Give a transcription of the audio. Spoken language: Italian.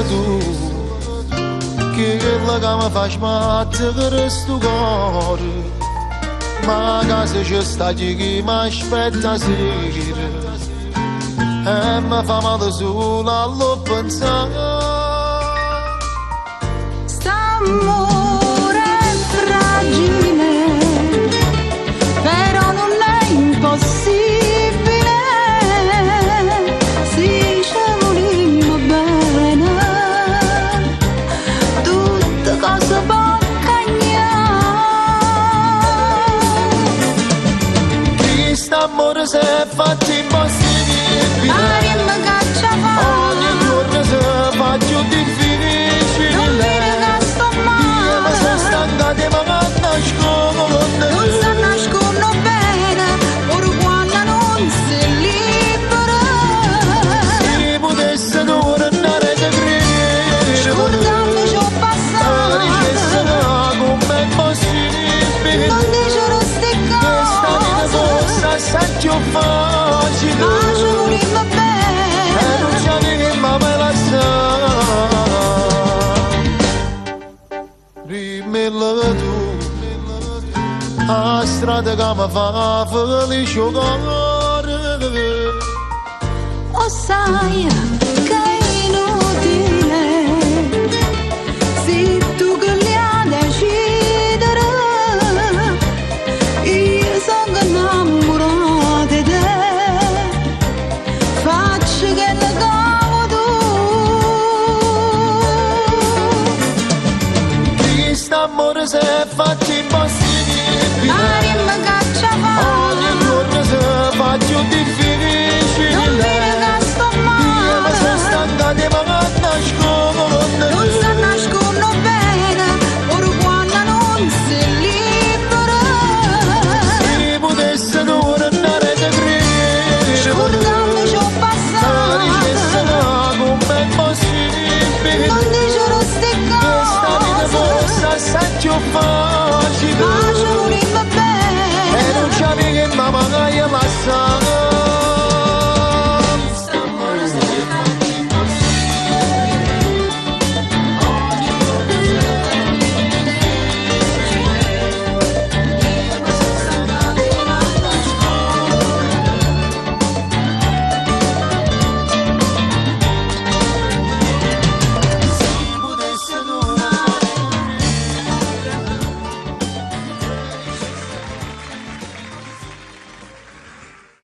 tu che la mi fa smattere sto cuore, ma casa c'è sta chi mi aspetta sera e mi fa male solo a pensare. St'amore è fragile, però non è impossibile, se ci volimmo bene, tutte cose può cambiare. Quest'amore si è fatto impossibile, ogni giorno si fa più difficile. Non mi sto male, ma sono stancati ma non nasconde, non si nascondono bene, pure quando non si libera. se potesse tornare da credere, Scordando ciò passato, dicesse come è possibile, non dicero ste questa vita fosse cose, assai più facile, ma ci volimmo e bene. non ci avevamo mai lasciato. Rimmela tu a strada che mi fa felice cuore. O sai che è inutile, se tu che li hai decidere, io sono innamorata di te, faccio che ne cavo tu. Quest'amore si è fatto impossibile,